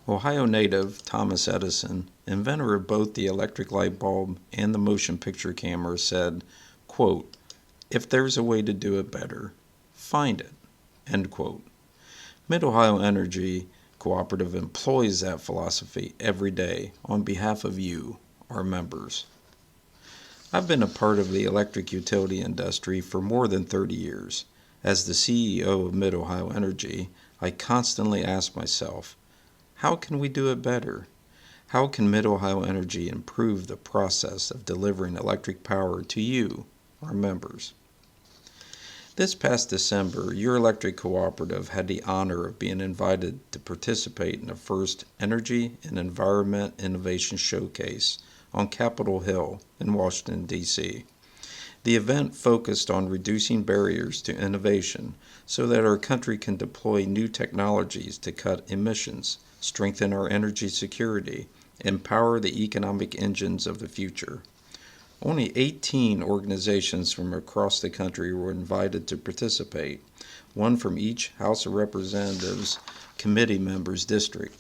Ohio native Thomas Edison, inventor of both the electric light bulb and the motion picture camera, said, quote, "If there's a way to do it better, find it." End quote. Mid-Ohio Energy Cooperative employs that philosophy every day on behalf of you, our members. I've been a part of the electric utility industry for more than 30 years. As the CEO of Mid-Ohio Energy, I constantly ask myself, how can we do it better? How can Mid-Ohio Energy improve the process of delivering electric power to you, our members? This past December, your electric cooperative had the honor of being invited to participate in the first Energy and Environment Innovation Showcase on Capitol Hill in Washington, D.C. The event focused on reducing barriers to innovation so that our country can deploy new technologies to cut emissions, strengthen our energy security, and power the economic engines of the future. Only 18 organizations from across the country were invited to participate, one from each House of Representatives committee member's district.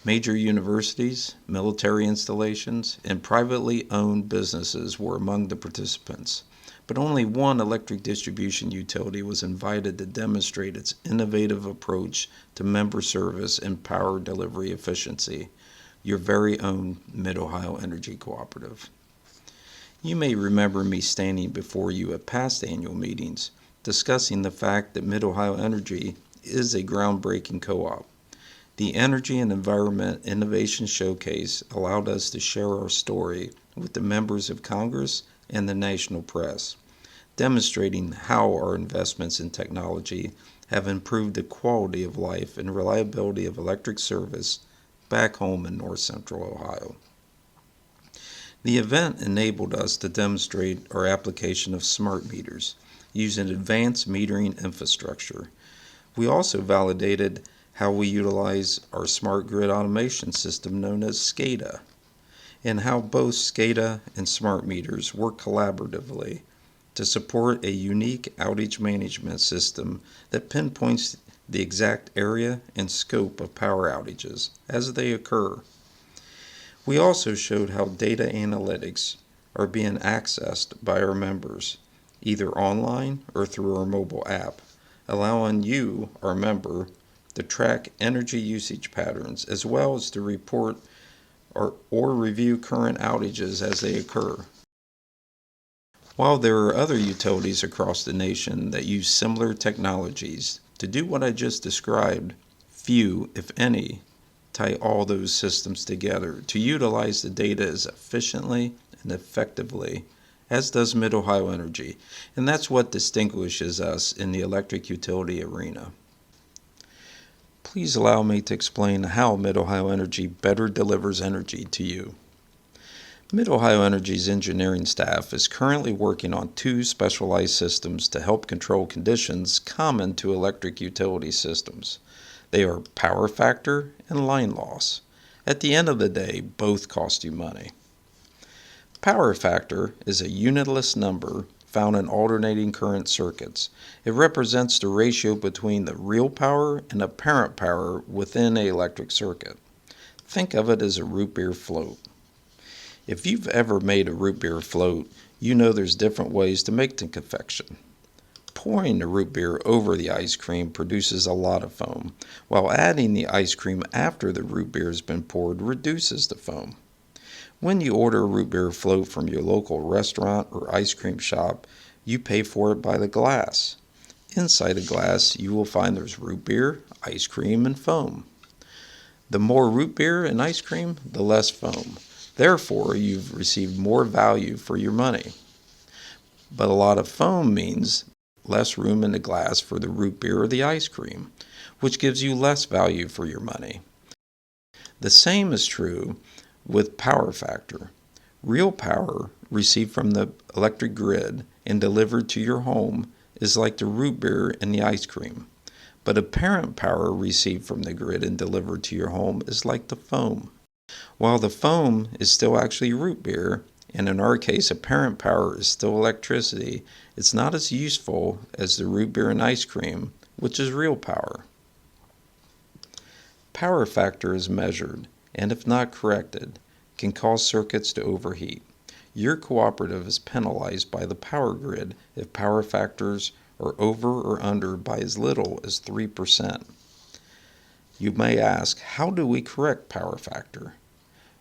Major universities, military installations, and privately owned businesses were among the participants, but only one electric distribution utility was invited to demonstrate its innovative approach to member service and power delivery efficiency, your very own Mid-Ohio Energy Cooperative. You may remember me standing before you at past annual meetings discussing the fact that Mid-Ohio Energy is a groundbreaking co-op. The Energy and Environment Innovation Showcase allowed us to share our story with the members of Congress and the national press, demonstrating how our investments in technology have improved the quality of life and reliability of electric service back home in north central Ohio. The event enabled us to demonstrate our application of smart meters using advanced metering infrastructure. We also validated how we utilize our smart grid automation system known as SCADA, and how both SCADA and smart meters work collaboratively to support a unique outage management system that pinpoints the exact area and scope of power outages as they occur. We also showed how data analytics are being accessed by our members, either online or through our mobile app, allowing you, our member, to track energy usage patterns as well as to report or review current outages as they occur. While there are other utilities across the nation that use similar technologies to do what I just described, few, if any, tie all those systems together to utilize the data as efficiently and effectively as does Mid-Ohio Energy, and that's what distinguishes us in the electric utility arena. Please allow me to explain how Mid-Ohio Energy better delivers energy to you. Mid-Ohio Energy's engineering staff is currently working on two specialized systems to help control conditions common to electric utility systems. They are power factor and line loss. At the end of the day, both cost you money. Power factor is a unitless number found in alternating current circuits. It represents the ratio between the real power and apparent power within an electric circuit. Think of it as a root beer float. If you've ever made a root beer float, you know there's different ways to make the confection. Pouring the root beer over the ice cream produces a lot of foam, while adding the ice cream after the root beer has been poured reduces the foam. When you order a root beer float from your local restaurant or ice cream shop, you pay for it by the glass. Inside the glass, you will find there's root beer, ice cream, and foam. The more root beer and ice cream, the less foam. Therefore, you've received more value for your money. But a lot of foam means less room in the glass for the root beer or the ice cream, which gives you less value for your money. The same is true with power factor. Real power received from the electric grid and delivered to your home is like the root beer and the ice cream. But apparent power received from the grid and delivered to your home is like the foam. While the foam is still actually root beer, and in our case apparent power is still electricity, it's not as useful as the root beer and ice cream, which is real power. Power factor is measured, and if not corrected, can cause circuits to overheat. Your cooperative is penalized by the power grid if power factors are over or under by as little as 3%. You may ask, how do we correct power factor?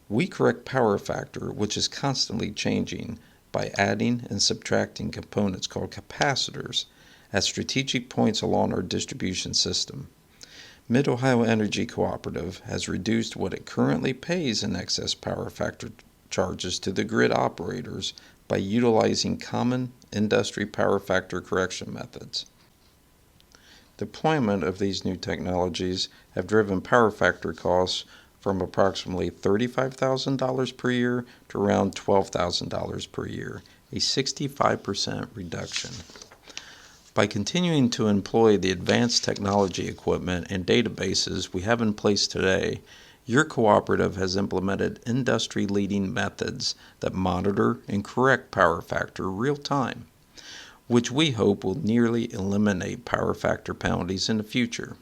We correct power factor, which is constantly changing, by adding and subtracting components called capacitors at strategic points along our distribution system. Mid-Ohio Energy Cooperative has reduced what it currently pays in excess power factor charges to the grid operators by utilizing common industry power factor correction methods. Deployment of these new technologies have driven power factor costs from approximately $35,000 per year to around $12,000 per year, a 65% reduction. By continuing to employ the advanced technology equipment and databases we have in place today, your cooperative has implemented industry-leading methods that monitor and correct power factor real time, which we hope will nearly eliminate power factor penalties in the future.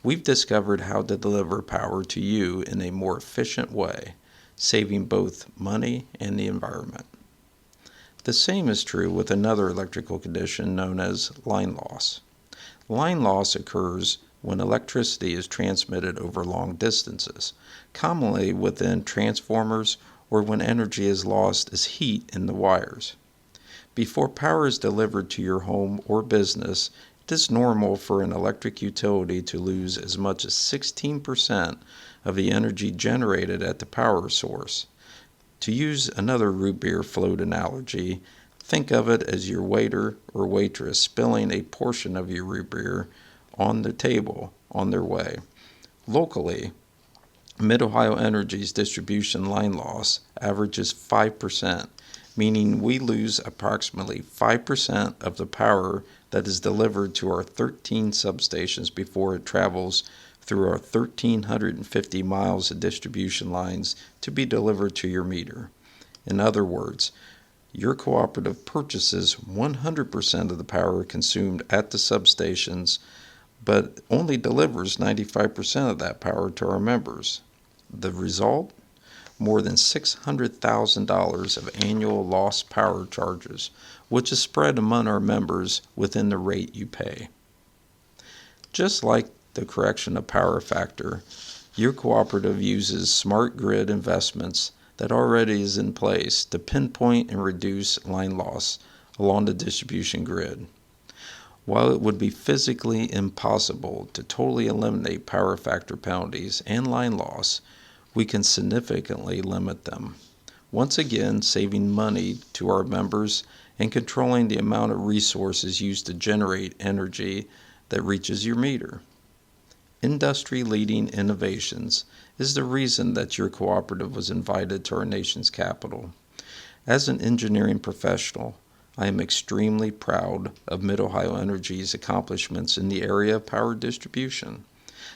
We've discovered how to deliver power to you in a more efficient way, saving both money and the environment. The same is true with another electrical condition known as line loss. Line loss occurs when electricity is transmitted over long distances, commonly within transformers or when energy is lost as heat in the wires. Before power is delivered to your home or business, it is normal for an electric utility to lose as much as 16% of the energy generated at the power source. To use another root beer float analogy, think of it as your waiter or waitress spilling a portion of your root beer on the table on their way. Locally, Mid-Ohio Energy's distribution line loss averages 5%, meaning we lose approximately 5% of the power that is delivered to our 13 substations before it travels through our 1,350 miles of distribution lines to be delivered to your meter. In other words, your cooperative purchases 100% of the power consumed at the substations, but only delivers 95% of that power to our members. The result? More than $600,000 of annual lost power charges, which is spread among our members within the rate you pay. Just like the correction of power factor, your cooperative uses smart grid investments that already is in place to pinpoint and reduce line loss along the distribution grid. While it would be physically impossible to totally eliminate power factor penalties and line loss, we can significantly limit them, once again saving money to our members and controlling the amount of resources used to generate energy that reaches your meter. Industry-leading innovations is the reason that your cooperative was invited to our nation's capital. As an engineering professional, I am extremely proud of Mid-Ohio Energy's accomplishments in the area of power distribution.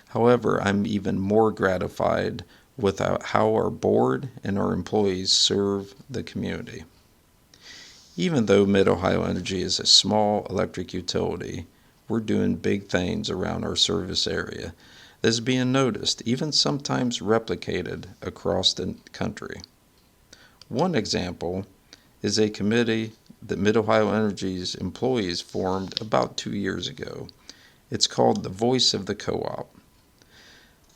However, I'm even more gratified with how our board and our employees serve the community. Even though Mid-Ohio Energy is a small electric utility, we're doing big things around our service area that is being noticed, even sometimes replicated across the country. One example is a committee that Mid-Ohio Energy's employees formed about 2 years ago. It's called the Voice of the Co-op.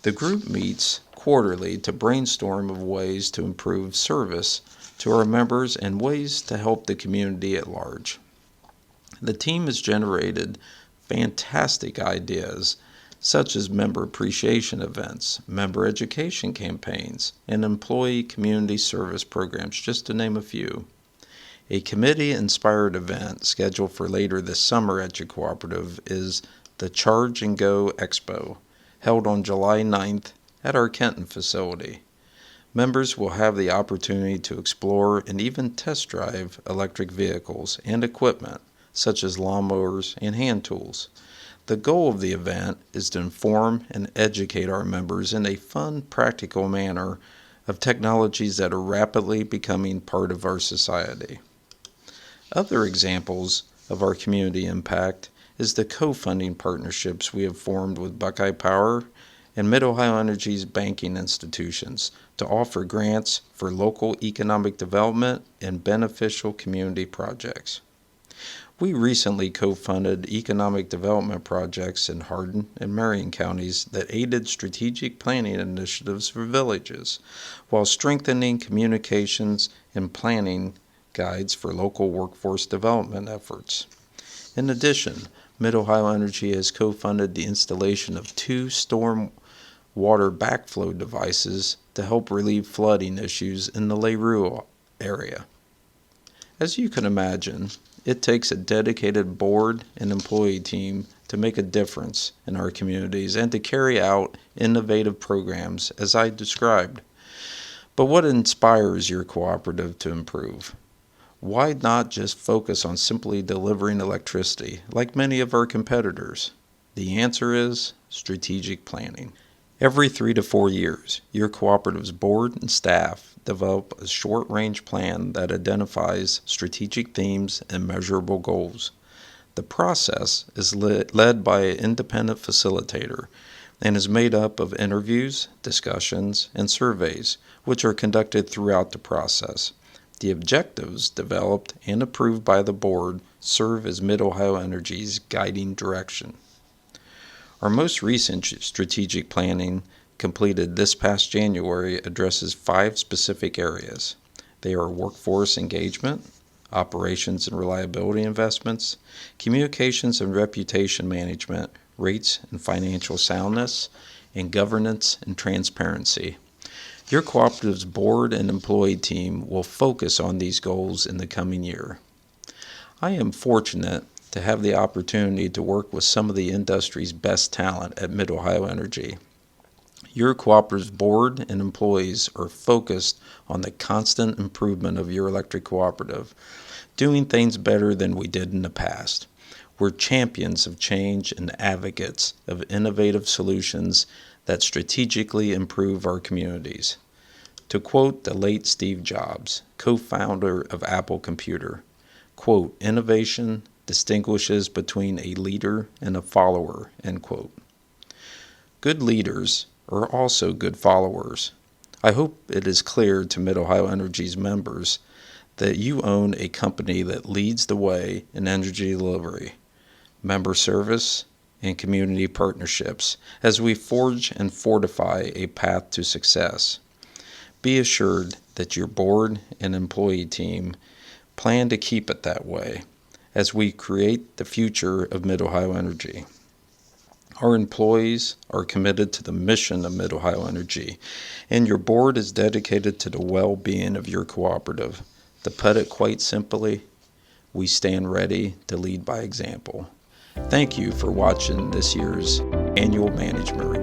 The group meets quarterly to brainstorm of ways to improve service to our members and ways to help the community at large. The team has generated fantastic ideas such as member appreciation events, member education campaigns, and employee community service programs, just to name a few. A committee-inspired event scheduled for later this summer at your cooperative is the Charge and Go Expo, held on July 9th at our Kenton facility. Members will have the opportunity to explore and even test drive electric vehicles and equipment, such as lawnmowers and hand tools. The goal of the event is to inform and educate our members in a fun, practical manner of technologies that are rapidly becoming part of our society. Other examples of our community impact is the co-funding partnerships we have formed with Buckeye Power and Mid-Ohio Energy's banking institutions to offer grants for local economic development and beneficial community projects. We recently co-funded economic development projects in Hardin and Marion counties that aided strategic planning initiatives for villages, while strengthening communications and planning guides for local workforce development efforts. In addition, Mid-Ohio Energy has co-funded the installation of 2 storm water backflow devices to help relieve flooding issues in the LaRue area. As you can imagine, it takes a dedicated board and employee team to make a difference in our communities and to carry out innovative programs as I described. But what inspires your cooperative to improve? Why not just focus on simply delivering electricity like many of our competitors? The answer is strategic planning. Every 3 to 4 years, your cooperative's board and staff develop a short-range plan that identifies strategic themes and measurable goals. The process is led by an independent facilitator and is made up of interviews, discussions, and surveys, which are conducted throughout the process. The objectives developed and approved by the board serve as Mid-Ohio Energy's guiding direction. Our most recent strategic planning completed this past January addresses 5 specific areas. They are workforce engagement, operations and reliability investments, communications and reputation management, rates and financial soundness, and governance and transparency. Your cooperative's board and employee team will focus on these goals in the coming year. I am fortunate to have the opportunity to work with some of the industry's best talent at Mid-Ohio Energy. Your cooperative's board and employees are focused on the constant improvement of your electric cooperative, doing things better than we did in the past. We're champions of change and advocates of innovative solutions that strategically improve our communities. To quote the late Steve Jobs, co-founder of Apple Computer, quote, "Innovation distinguishes between a leader and a follower," end quote. Good leaders are also good followers. I hope it is clear to Mid-Ohio Energy's members that you own a company that leads the way in energy delivery, member service, and community partnerships as we forge and fortify a path to success. Be assured that your board and employee team plan to keep it that way as we create the future of Mid-Ohio Energy. Our employees are committed to the mission of Mid-Ohio Energy, and your board is dedicated to the well-being of your cooperative. To put it quite simply, we stand ready to lead by example. Thank you for watching this year's annual management report.